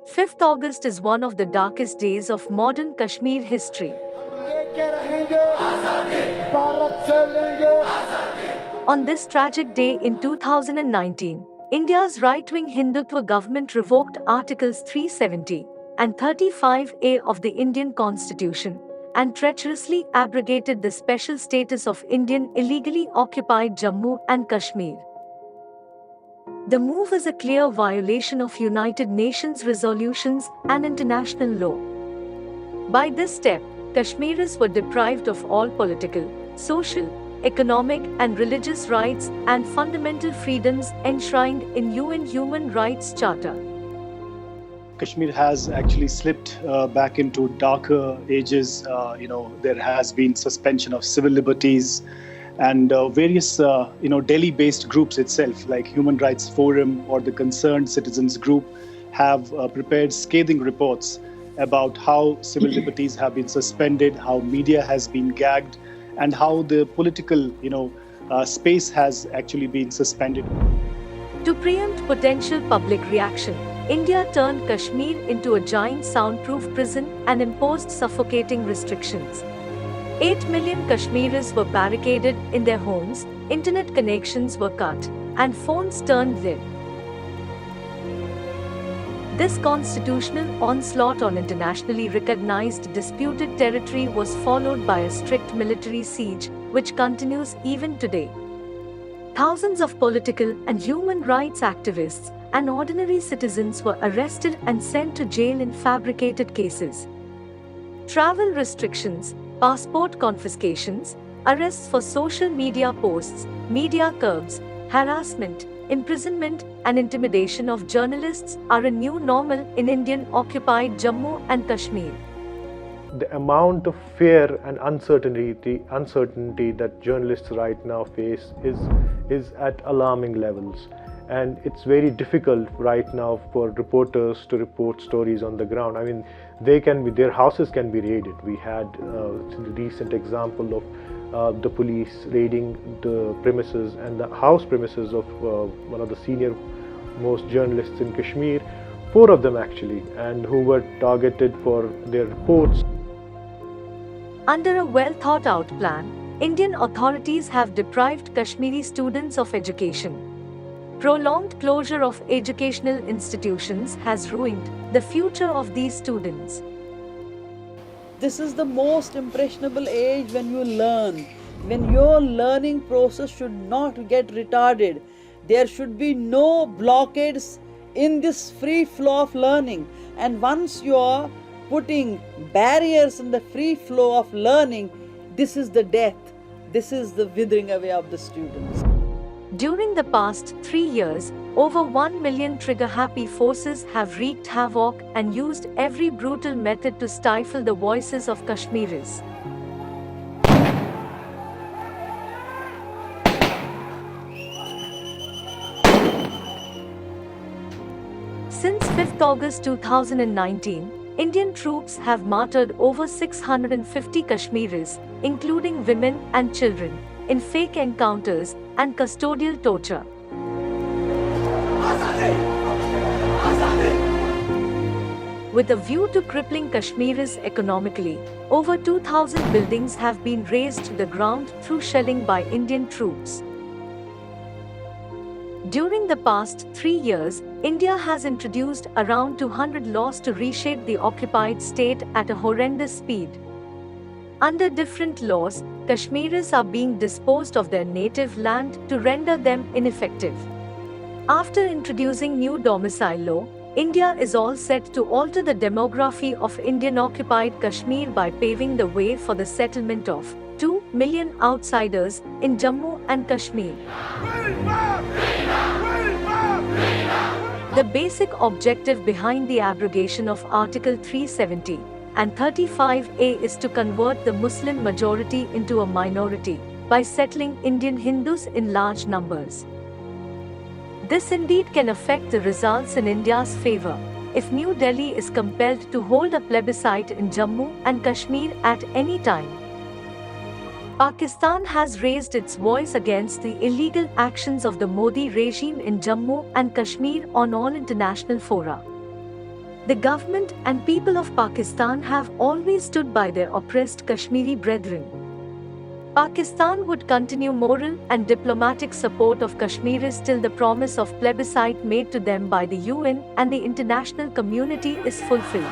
5th August is one of the darkest days of modern Kashmir history. On this tragic day in 2019, India's right-wing Hindutva government revoked Articles 370 and 35A of the Indian Constitution and treacherously abrogated the special status of Indian illegally occupied Jammu and Kashmir. The move is a clear violation of United Nations resolutions and international law. By this step, Kashmiris were deprived of all political, social, economic and religious rights and fundamental freedoms enshrined in UN Human Rights Charter. Kashmir has actually slipped back into darker ages. There has been suspension of civil liberties, and various Delhi-based groups itself, like Human Rights Forum or the Concerned Citizens Group, have prepared scathing reports about how civil liberties have been suspended, how media has been gagged, and how the political space has actually been suspended. To preempt potential public reaction, India turned Kashmir into a giant soundproof prison and imposed suffocating restrictions. 8 million Kashmiris were barricaded in their homes, internet connections were cut, and phones turned dead. This constitutional onslaught on internationally recognized disputed territory was followed by a strict military siege, which continues even today. Thousands of political and human rights activists and ordinary citizens were arrested and sent to jail in fabricated cases. Travel restrictions, passport confiscations, arrests for social media posts, media curbs, harassment, imprisonment and intimidation of journalists are a new normal in Indian-occupied Jammu and Kashmir. The amount of fear and uncertainty that journalists right now face is at alarming levels. And it's very difficult right now for reporters to report stories on the ground. I mean, their houses can be raided. We had a recent example of the police raiding the premises and the house premises of one of the senior most journalists in Kashmir, 4 of them actually, and who were targeted for their reports. Under a well-thought-out plan, Indian authorities have deprived Kashmiri students of education. Prolonged closure of educational institutions has ruined the future of these students. This is the most impressionable age when you learn, when your learning process should not get retarded. There should be no blockades in this free flow of learning. And once you are putting barriers in the free flow of learning, this is the death. This is the withering away of the students. During the past 3 years, over 1 million trigger-happy forces have wreaked havoc and used every brutal method to stifle the voices of Kashmiris. Since 5th August 2019, Indian troops have martyred over 650 Kashmiris, including women and children, in fake encounters and custodial torture. With a view to crippling Kashmiris economically, over 2,000 buildings have been razed to the ground through shelling by Indian troops. During the past 3 years, India has introduced around 200 laws to reshape the occupied state at a horrendous speed. Under different laws, Kashmiris are being dispossessed of their native land to render them ineffective. After introducing new domicile law, India is all set to alter the demography of Indian-occupied Kashmir by paving the way for the settlement of 2 million outsiders in Jammu and Kashmir. The basic objective behind the abrogation of Article 370 and 35A is to convert the Muslim majority into a minority by settling Indian Hindus in large numbers. This indeed can affect the results in India's favor if New Delhi is compelled to hold a plebiscite in Jammu and Kashmir at any time. Pakistan has raised its voice against the illegal actions of the Modi regime in Jammu and Kashmir on all international fora. The government and people of Pakistan have always stood by their oppressed Kashmiri brethren. Pakistan would continue moral and diplomatic support of Kashmiris till the promise of plebiscite made to them by the UN and the international community is fulfilled.